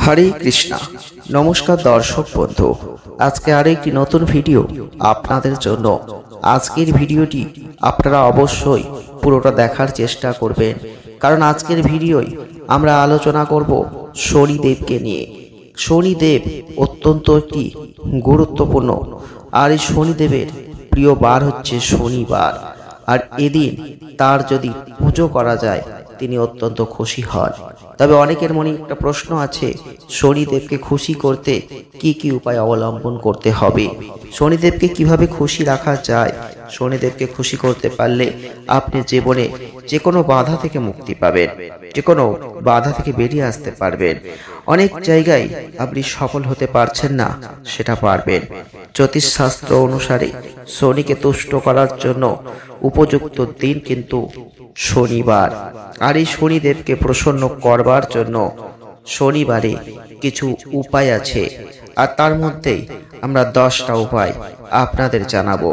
হরে কৃষ্ণা। নমস্কার দর্শক বন্ধু, আজকে আরেকটি নতুন ভিডিও আপনাদের জন্য। আজকের ভিডিওটি আপনারা অবশ্যই পুরোটা দেখার চেষ্টা করবেন, কারণ আজকের ভিডিওয় আমরা আলোচনা করব শনিদেবকে নিয়ে। শনিদেব অত্যন্ত একটি গুরুত্বপূর্ণ, আর এই শনিদেবের প্রিয় বার হচ্ছে শনিবার। আর এদিন তার যদি পুজো করা যায় তিনি অত্যন্ত খুশি হন। তবে অনেকের মনে একটা প্রশ্ন আছে, শনিদেবকে খুশি করতে কি কি উপায় অবলম্বন করতে হবে, শনিদেবকে কিভাবে খুশি রাখা যায়। শনিদেবকে খুশি করতে পারলে আপনি জীবনে যে কোনো বাধা থেকে মুক্তি পাবেন, যে কোনো বাধা থেকে বেরিয়ে আসতে পারবেন। অনেক জায়গায় আপনি সফল হতে পারছেন না, সেটা পারবেন। জ্যোতিষশাস্ত্র অনুসারে শনিকে তুষ্ট করার জন্য উপযুক্ত দিন কিন্তু শনিবার। আর এই শনিদেবকে প্রসন্ন করবার জন্য শনিবারে কিছু উপায় আছে, আর তার মধ্যেই আমরা 10টা উপায় আপনাদের জানাবো।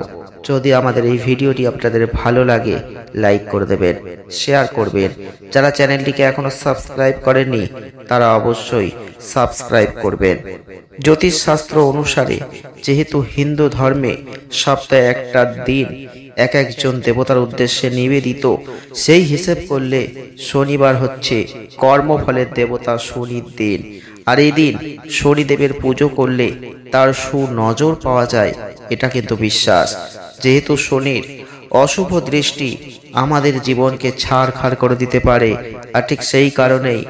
যদি আমাদের এই ভিডিওটি আপনাদের ভালো লাগে লাইক করে দেবেন, শেয়ার করবেন। যারা চ্যানেলটিকে এখনো সাবস্ক্রাইব করেননি তারা অবশ্যই সাবস্ক্রাইব করবেন। জ্যোতিষশাস্ত্র অনুসারে যেহেতু হিন্দু ধর্মে সপ্তাহে একটা দিন এক একজন দেবতার উদ্দেশ্যে নিবেদিত, সেই হিসেব করলে শনিবার হচ্ছে কর্মফলের দেবতা শনির দিন। আর এই দিন শনিদেবের পুজো করলে তার সুনজর পাওয়া যায়, এটা কিন্তু বিশ্বাস। যেহেতু শনির অশুভ দৃষ্টি আমাদের জীবনকে ছাড়খাড় করে দিতে পারে, আর ঠিক সেই কারণেই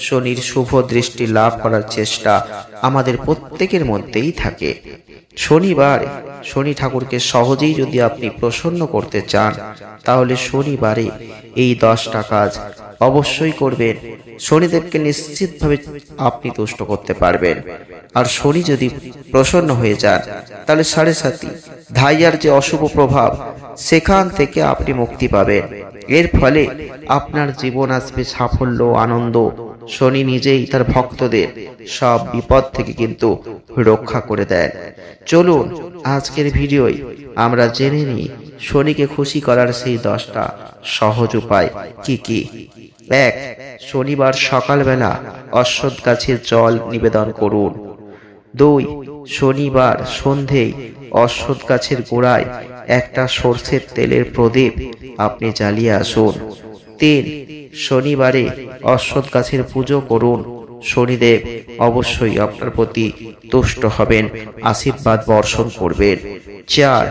শনির শুভ দৃষ্টি লাভ করার চেষ্টা আমাদের প্রত্যেকের মধ্যেই থাকে। শনিবার শনি ঠাকুরকে সহজেই যদি আপনি প্রসন্ন করতে চান, তাহলে শনিবারে এই 10টা কাজ অবশ্যই করবেন। শনিদেবকে নিশ্চিতভাবে আপনি তুষ্ট করতে পারবেন। আর শনি যদি প্রসন্ন হয়ে যান, তাহলে 7.5 ধাইয়ার যে অশুভ প্রভাব, সেখান থেকে আপনি মুক্তি পাবেন। এর ফলে আপনার জীবন আসবে সাফল্য, আনন্দ। শনি নিজেই তার ভক্তদের সব বিপদ থেকে কিন্তু রক্ষা করে দেন। চলুন আজকের ভিডিওয় আমরা জেনে নিই শনিকে খুশি করার সেই 10টা সহজ উপায় কি কি। 1. শনিবার সকালবেলা অশ্বত্থ গাছের জল নিবেদন করুন। 2. শনিবার সন্ধেয় অশ্বত্থ গাছের গোড়ায় একটা সরষের তেলের প্রদীপ আপনি জ্বালিয়ে আসুন। 3. শনিবারে অশ্বত্থ গাছের পুজো করুন। শনিদেব অবশ্যই আপনার প্রতি তুষ্ট হবেন, আশীর্বাদ বর্ষণ করবেন। 4.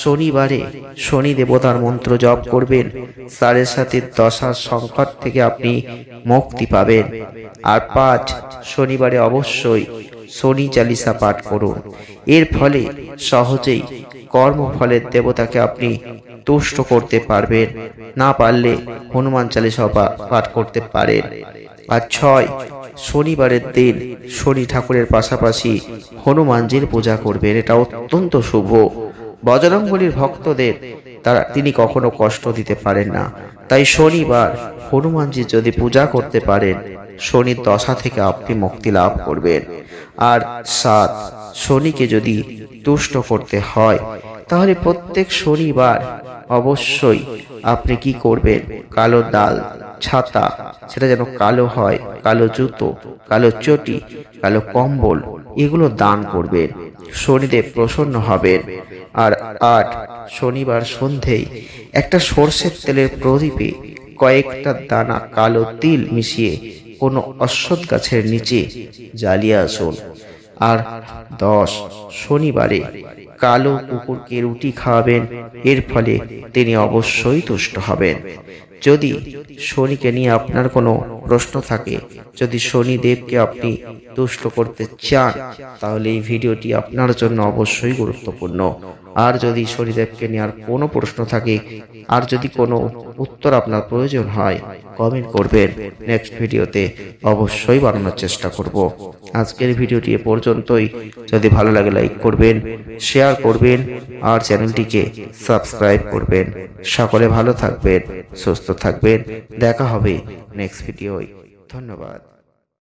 শনিবারে শনি দেবতার মন্ত্র জপ করবেন। 7.5 দশার সংকট থেকে আপনি মুক্তি পাবেন। আর 5. শনিবারে অবশ্যই শনি চালিসা পাঠ করুন। এর ফলে সহজেই কর্মফলের দেবতাকে আপনি তুষ্ট করতে পারবেন। না পারলে হনুমান চালিসা পাঠ করতে পারেন। আর 6. শনিবারের দিন শনি ঠাকুরের পাশাপাশি হনুমানজির পূজা করবেন, এটা অত্যন্ত শুভ। বজরংবলীর ভক্তদের তিনি কখনো কষ্ট দিতে পারেন না, তাই শনিবার হনুমানজির যদি পূজা করতে পারেন, শনির দশা থেকে আপনি মুক্তি লাভ করবেন। আর 7. শনিকে যদি তুষ্ট করতে হয়, তাহলে প্রত্যেক শনিবার অবশ্যই আপনি কি করবেন, কালো ডাল, ছাতা, সেটা যেন কালো হয়, কালো জুতো, কালো চটি, কালো কম্বল, এগুলো দান করবেন। শনিদেব প্রসন্ন হবেন। আর 8. শনিবার সন্ধেয় একটা সরষের তেলের প্রদীপে কয়েকটা দানা কালো তিল মিশিয়ে কোনো অশ্বত্থ গাছের নিচে জ্বালিয়ে আসুন। আর 10. শনিবারে কালো কুকুরকে রুটি খাওয়াবেন, এর ফলে তিনি অবশ্যই তুষ্ট হবেন। যদি শনিকে নিয়ে আপনার কোনো প্রশ্ন থাকে, যদি শনিদেবকে আপনি তুষ্ট করতে চান, তাহলে এই ভিডিওটি আপনার জন্য অবশ্যই গুরুত্বপূর্ণ। আর যদি শনিদেবকে নিয়ে আর কোনো প্রশ্ন থাকে, আর যদি কোনো উত্তর আপনার প্রয়োজন হয়, কমেন্ট করবেন। নেক্সট ভিডিওতে অবশ্যই বানানোর চেষ্টা করব। আজকের ভিডিওটি এ পর্যন্তই। যদি ভালো লাগে লাইক করবেন, শেয়ার করবেন, আর চ্যানেলটিকে সাবস্ক্রাইব করবেন। সকলে ভালো থাকবেন, সুস্থ থাকবেন। দেখা হবে নেক্সট ভিডিওয়। ধন্যবাদ।